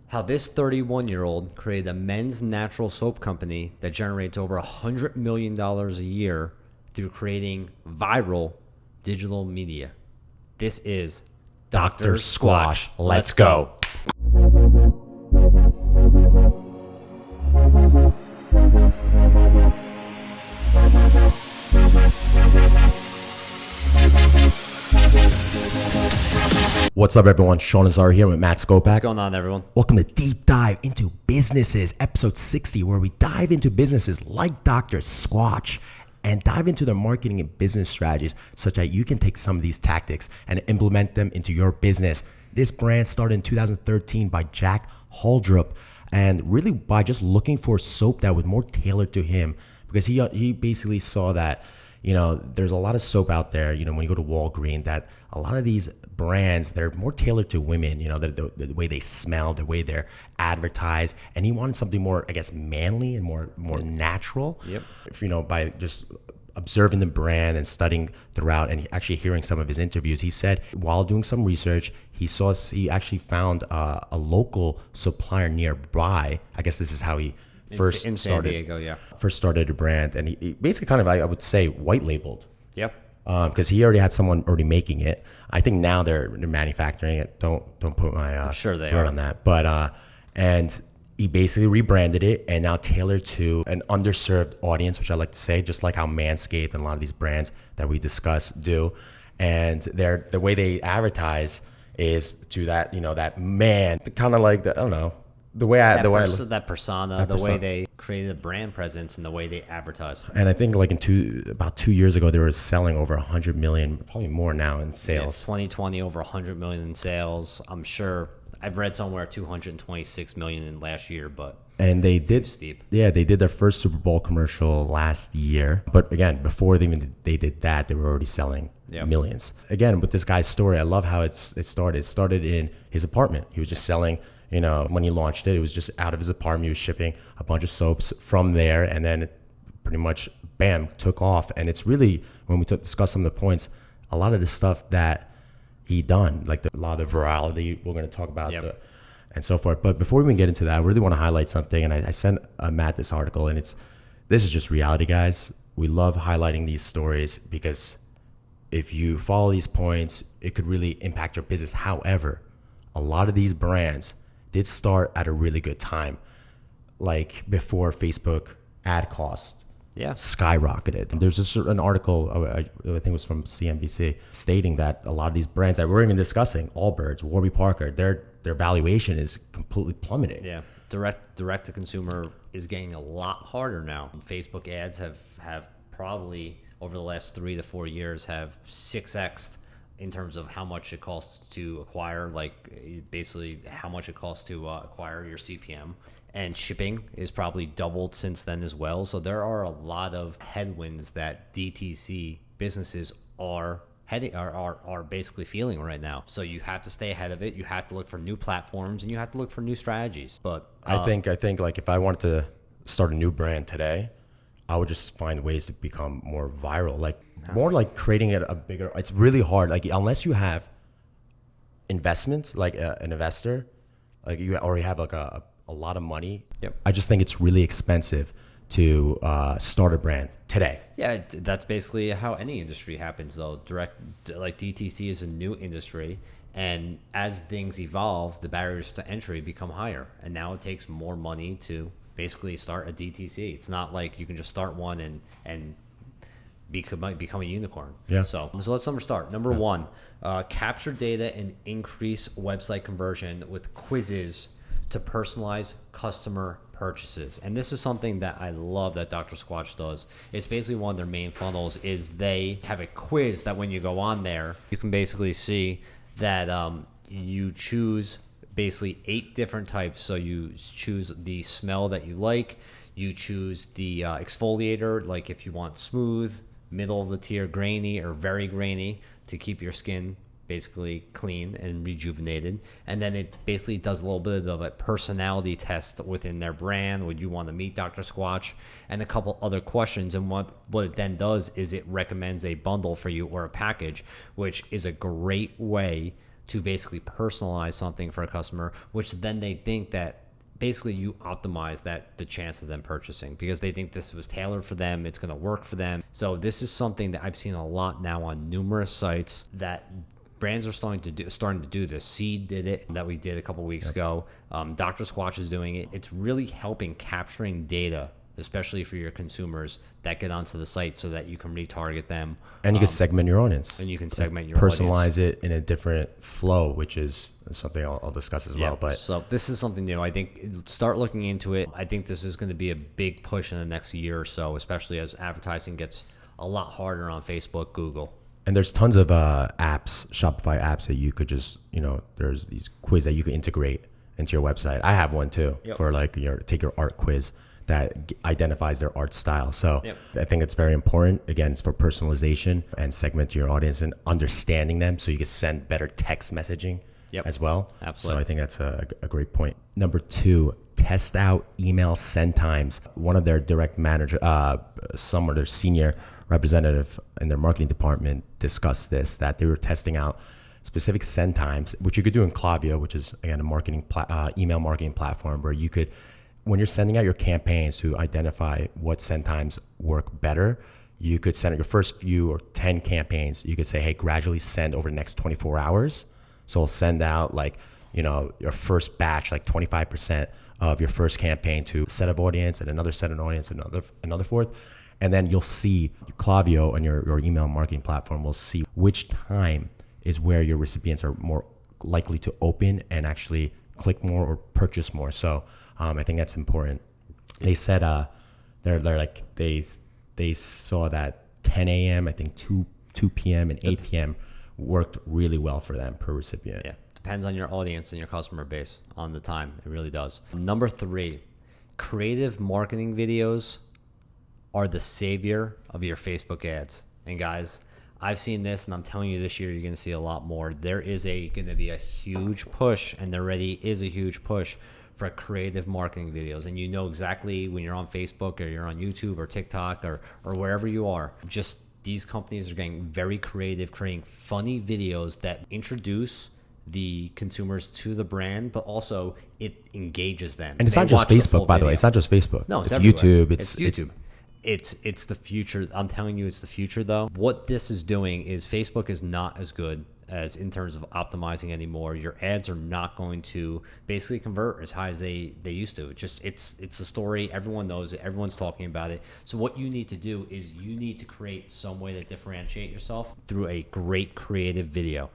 how this 31-year-old created a men's natural soap company that generates over $100 million a year through creating viral digital media. This is Dr. Squatch. Let's go. What's up, everyone? Sean Azari here with Matt SKOPAK. What's going on, everyone? Welcome to Deep Dive into Businesses, episode 60, where we dive into businesses like Dr. Squatch and dive into their marketing and business strategies such that you can take some of these tactics and implement them into your business. This brand started in 2013 by Jack Holdrup, and really by just looking for soap that was more tailored to him, because he basically saw that, you know, there's a lot of soap out there, you know, when you go to Walgreens, that a lot of these brands, they're more tailored to women, you know, the way they smell, the way they're advertised. And he wanted something more, I guess, manly and more natural. Yep. If, you know, by just observing the brand and studying throughout and actually hearing some of his interviews, he said while doing some research, he actually found a local supplier nearby. I guess this is how he first in San Diego, yeah. First started a brand, and he basically kind of, I would say, white labeled. Yep. Because he already had someone already making it. I think now they're manufacturing it. Don't put my I'm sure they word are on that. But and he basically rebranded it and now tailored to an underserved audience, which I like to say, just like how Manscaped and a lot of these brands that we discuss do. And the way they advertise is to that, you know, that man, kind of like the, I don't know. The way they created a brand presence and the way they advertise. And I think like about 2 years ago, they were selling over 100 million, probably more now in sales. Yeah, 2020, over 100 million in sales. I'm sure I've read somewhere 226 million in last year, but and they did steep. Yeah, they did their first Super Bowl commercial last year. But again, before they did that, they were already selling millions. Again, with this guy's story, I love how it started. It started in his apartment. He was just selling. You know, when he launched it, it was just out of his apartment. He was shipping a bunch of soaps from there, and then it pretty much, bam, took off. And it's really, when we discuss some of the points, a lot of the stuff that he done, like a lot of the virality we're going to talk about and so forth. But before we even get into that, I really want to highlight something. And I sent Matt this article, and this is just reality, guys. We love highlighting these stories because if you follow these points, it could really impact your business. However, a lot of these brands did start at a really good time, like before Facebook ad costs skyrocketed. There's just an article, I think it was from CNBC, stating that a lot of these brands that we're even discussing, Allbirds, Warby Parker, their valuation is completely plummeting. Yeah, direct to consumer is getting a lot harder now. Facebook ads have probably over the last 3 to 4 years have 6x'd in terms of how much it costs to acquire, like basically how much it costs to acquire your CPM. And shipping is probably doubled since then as well. So there are a lot of headwinds that DTC businesses are basically feeling right now. So you have to stay ahead of it. You have to look for new platforms and you have to look for new strategies. But I think like if I wanted to start a new brand today, I would just find ways to become more viral, like more like creating it a bigger. It's really hard, like unless you have investments, like an investor, like you already have like a lot of money. Yep. I just think it's really expensive to start a brand today. Yeah, that's basically how any industry happens, though. Like DTC is a new industry, and as things evolve, the barriers to entry become higher, and now it takes more money to basically start a DTC. It's not like you can just start one and become a unicorn. Yeah. So let's start. Number one, capture data and increase website conversion with quizzes to personalize customer purchases. And this is something that I love that Dr. Squatch does. It's basically one of their main funnels is they have a quiz that when you go on there, you can basically see that you choose basically 8 different types. So you choose the smell that you like. You choose the exfoliator, like if you want smooth, middle of the tier, grainy, or very grainy to keep your skin basically clean and rejuvenated. And then it basically does a little bit of a personality test within their brand. Would you want to meet Dr. Squatch? And a couple other questions. And what it then does is it recommends a bundle for you or a package, which is a great way to basically personalize something for a customer, which then they think that basically you optimize the chance of them purchasing because they think this was tailored for them, it's going to work for them. So this is something that I've seen a lot now on numerous sites that brands are starting to do this. Seed did it, that we did a couple weeks ago. Dr.Squatch is doing it. It's really helping capturing data, especially for your consumers that get onto the site so that you can retarget them. And you can segment your audience. And you can segment your personalize audience. it in a different flow, which is something I'll discuss as well. But so this is something new. I think start looking into it. I think this is going to be a big push in the next year or so, especially as advertising gets a lot harder on Facebook, Google. And there's tons of apps, Shopify apps that you could just, there's these quiz that you can integrate into your website. I have one too for like take your art quiz that identifies their art style. So I think it's very important. Again, it's for personalization and segment your audience and understanding them so you can send better text messaging as well. Absolutely. So I think that's a great point. Number 2, test out email send times. One of their direct manager, some of their senior representative in their marketing department discussed this, that they were testing out specific send times, which you could do in Klaviyo, which is again a marketing email marketing platform where you could, when you're sending out your campaigns to identify what send times work better, you could send your first few or 10 campaigns. You could say, hey, gradually send over the next 24 hours. So we'll send out your first batch, like 25% of your first campaign to a set of audience and another set of audience, another fourth. And then you'll see Klaviyo and your email marketing platform will see which time is where your recipients are more likely to open and actually click more or purchase more. So I think that's important. They said they're like they saw that 10 a.m. I think 2 p.m. and 8 p.m. worked really well for them per recipient. Yeah, depends on your audience and your customer base on the time. It really does. Number 3, creative marketing videos are the savior of your Facebook ads. And guys, I've seen this, and I'm telling you, this year you're going to see a lot more. There is going to be a huge push, and there already is a huge push for creative marketing videos. And you know exactly when you're on Facebook or you're on YouTube or TikTok or wherever you are, just these companies are getting very creative, creating funny videos that introduce the consumers to the brand, but also it engages them. And it's not just Facebook, by the way. It's not just Facebook. No, it's YouTube. It's YouTube. It's the future. I'm telling you, it's the future though. What this is doing is Facebook is not as good as in terms of optimizing anymore. Your ads are not going to basically convert as high as they used to. It's a story. Everyone knows it. Everyone's talking about it. So what you need to do is you need to create some way to differentiate yourself through a great creative video.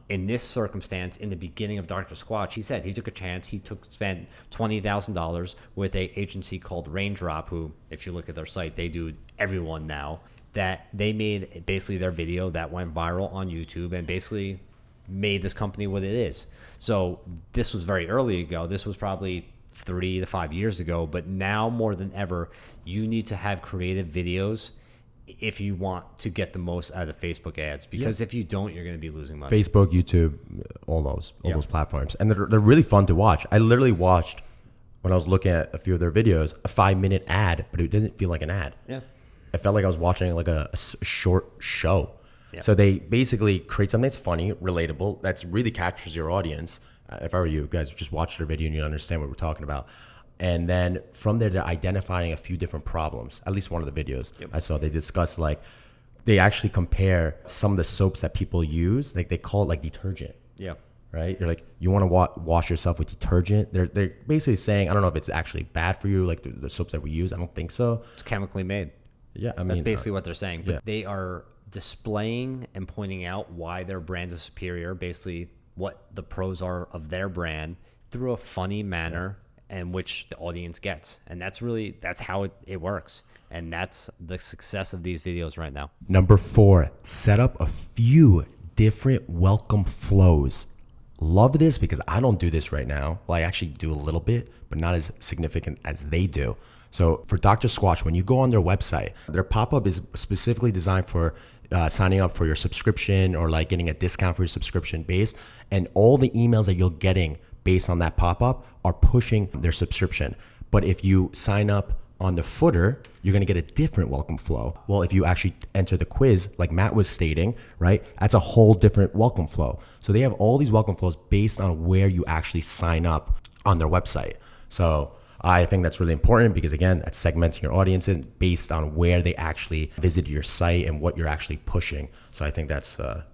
In this circumstance, in the beginning of Dr.Squatch, he said he took a chance. He spent $20,000 with an agency called Raindrop, who, if you look at their site, they do everyone now. That they made basically their video that went viral on YouTube and basically made this company what it is. So this was very early ago. This was probably 3 to 5 years ago, but now more than ever, you need to have creative videos if you want to get the most out of Facebook ads, because if you don't, you're going to be losing money. Facebook, YouTube, all those platforms. And they're really fun to watch. I literally watched, when I was looking at a few of their videos, a 5-minute ad, but it doesn't feel like an ad. Yeah. I felt like I was watching like a short show. Yeah. So they basically create something that's funny, relatable, that's really captures your audience. If I were you guys, just watch their video and you understand what we're talking about. And then from there, they're identifying a few different problems. At least one of the videos I saw, they discuss they actually compare some of the soaps that people use. Like they call it like detergent. Yeah. Right? You're like, you want to wash yourself with detergent. They're basically saying, I don't know if it's actually bad for you, like the soaps that we use. I don't think so. It's chemically made. Yeah, I mean, that's basically what they're saying. But they are displaying and pointing out why their brand is superior, basically what the pros are of their brand through a funny manner in which the audience gets. And that's how it works. And that's the success of these videos right now. Number 4, set up a few different welcome flows. Love this because I don't do this right now. Well, I actually do a little bit, but not as significant as they do. So for Dr.Squatch, when you go on their website, their pop-up is specifically designed for signing up for your subscription or like getting a discount for your subscription based. And all the emails that you're getting based on that pop-up are pushing their subscription. But if you sign up on the footer, you're going to get a different welcome flow. Well, if you actually enter the quiz, like Matt was stating, right, that's a whole different welcome flow. So they have all these welcome flows based on where you actually sign up on their website. So I think that's really important because, again, that's segmenting your audience based on where they actually visit your site and what you're actually pushing. So I think that's a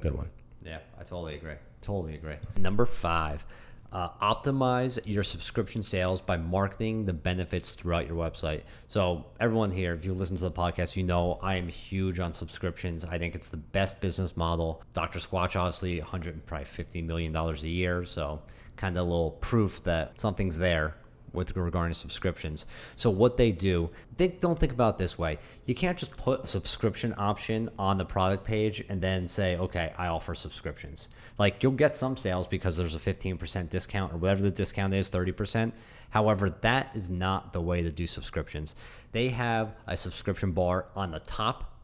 good one. Yeah, I totally agree. Totally agree. Number 5, optimize your subscription sales by marketing the benefits throughout your website. So everyone here, if you listen to the podcast, you know I am huge on subscriptions. I think it's the best business model. Dr.Squatch, obviously, $150 million a year. So kind of a little proof that something's there with regarding to subscriptions. So what they do, they don't think about it this way. You can't just put a subscription option on the product page and then say, okay, I offer subscriptions. Like, you'll get some sales because there's a 15% discount or whatever the discount is, 30%. However, that is not the way to do subscriptions. They have a subscription bar on the top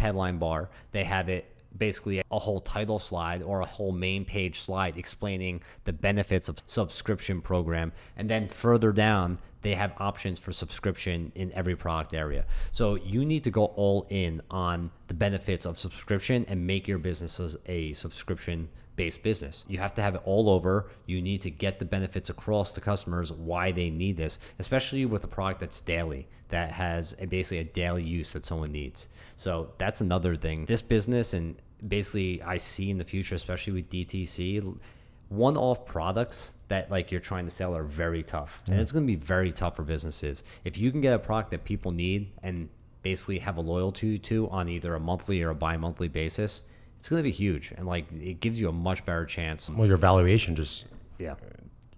headline bar. They have it basically a whole title slide or a whole main page slide explaining the benefits of subscription program. And then further down, they have options for subscription in every product area. So you need to go all in on the benefits of subscription and make your business a subscription-based business. You have to have it all over. You need to get the benefits across to customers why they need this, especially with a product that's daily, that has basically a daily use that someone needs. So that's another thing. This business, and basically I see in the future, especially with DTC, one-off products that like you're trying to sell are very tough. And it's going to be very tough for businesses. If you can get a product that people need and basically have a loyalty to on either a monthly or a bi-monthly basis, it's going to be huge. And like, it gives you a much better chance. Well, your valuation just... Yeah.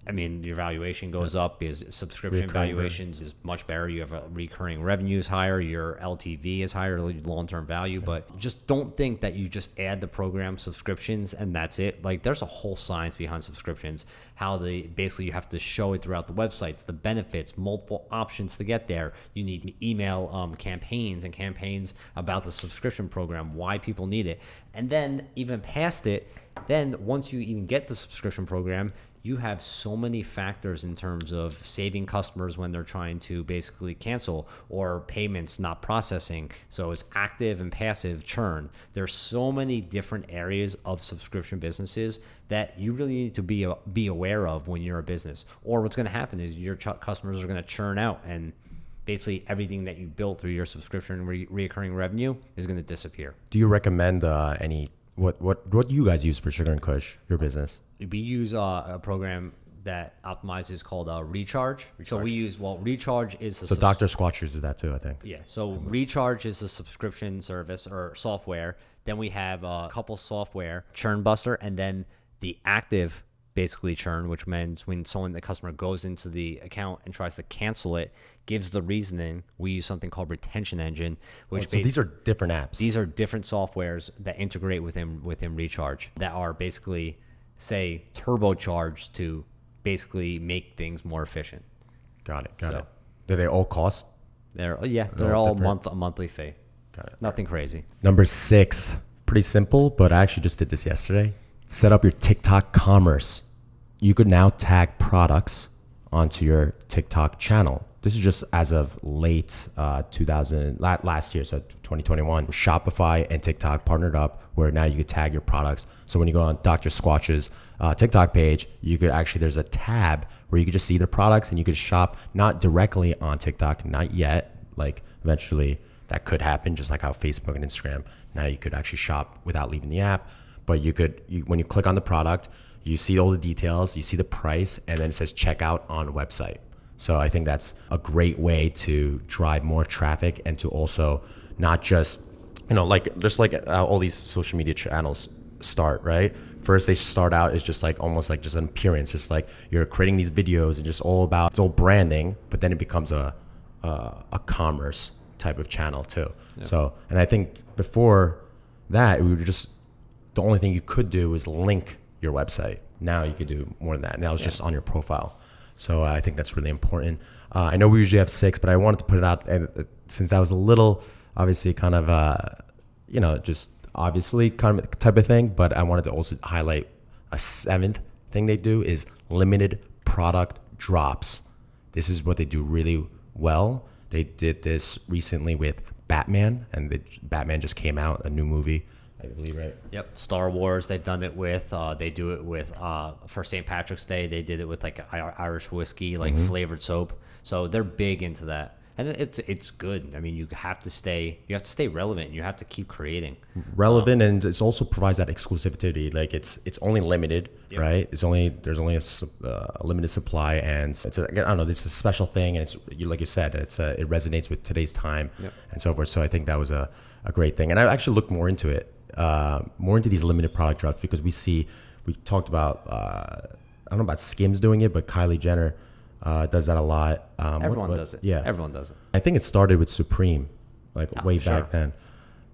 I mean, your valuation goes up because subscription valuations is much better. You have a recurring revenue is higher. Your LTV is higher, long-term value. But just don't think that you just add the program subscriptions and that's it. Like, there's a whole science behind subscriptions, how they basically you have to show it throughout the websites, the benefits, multiple options to get there. You need email campaigns and campaigns about the subscription program, why people need it. And then even past it, then once you even get the subscription program, you have so many factors in terms of saving customers when they're trying to basically cancel or payments not processing. So it's active and passive churn. There's so many different areas of subscription businesses that you really need to be aware of when you're a business. Or what's going to happen is your customers are going to churn out and basically everything that you built through your subscription reoccurring revenue is going to disappear. Do you recommend what do you guys use for Sugar and Kush, your business? We use a program that optimizes called Recharge. So we use, Recharge is so Dr.Squatch uses that too, I think. Yeah. So Recharge is a subscription service or software. Then we have a couple software, Churn Buster, and then the active basically churn, which means when the customer goes into the account and tries to cancel it, gives the reasoning. We use something called Retention Engine, which so these are different apps. These are different softwares that integrate within Recharge that are basically, say, turbocharged to basically make things more efficient. Got it. Do they all cost? They're all a monthly fee. Got it. Nothing crazy. Number 6, pretty simple, but I actually just did this yesterday. Set up your TikTok commerce. You could now tag products onto your TikTok channel. This is just as of late last year, so 2021. Shopify and TikTok partnered up where now you could tag your products. So when you go on Dr. Squatch's TikTok page, you could actually, there's a tab where you could just see the products and you could shop not directly on TikTok, not yet. Like eventually that could happen, just like how Facebook and Instagram, now you could actually shop without leaving the app. But when you click on the product, you see all the details, you see the price, and then it says checkout on website. So I think that's a great way to drive more traffic and to also not just, all these social media channels start, right? First, they start out as just like almost like just an appearance, just like you're creating these videos and just it's all branding, but then it becomes a commerce type of channel too. Yeah. So, and I think before that, the only thing you could do is link your website. Now you could do more than that. Now it's just on your profile. So I think that's really important. I know we usually have 6, but I wanted to put it out since that was a little, obviously kind of, just obviously kind of type of thing. But I wanted to also highlight a 7th thing they do is limited product drops. This is what they do really well. They did this recently with Batman, and Batman just came out, a new movie, I believe, right? Yep. Star Wars, they've done it with. They do it with for St. Patrick's Day. They did it with like Irish whiskey, like flavored soap. So they're big into that, and it's good. I mean, you have to stay relevant. You have to keep creating. Relevant, and it also provides that exclusivity. Like it's only limited, right? There's only a limited supply, and I don't know. This is a special thing, and like you said, it resonates with today's time and so forth. So I think that was a great thing, and I actually looked more into it. More into these limited product drops, because we talked about I don't know about Skims doing it, but Kylie Jenner does that a lot. Everyone does it. Yeah, everyone does it. I think it started with Supreme, way back then,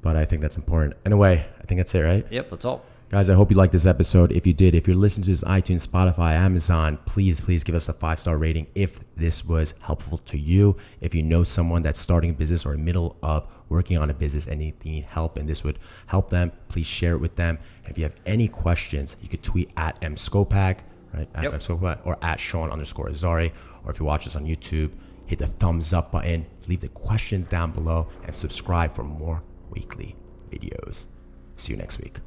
but I think that's important. Anyway, I think that's it, right? Yep, that's all. Guys, I hope you liked this episode. If you did, if you're listening to this iTunes, Spotify, Amazon, please give us a 5-star rating if this was helpful to you. If you know someone that's starting a business or in the middle of working on a business and they need help and this would help them, please share it with them. If you have any questions, you could tweet at SKOPAK, right? At SKOPAK, or at Sean_Azari. Or if you watch us on YouTube, hit the thumbs up button, leave the questions down below, and subscribe for more weekly videos. See you next week.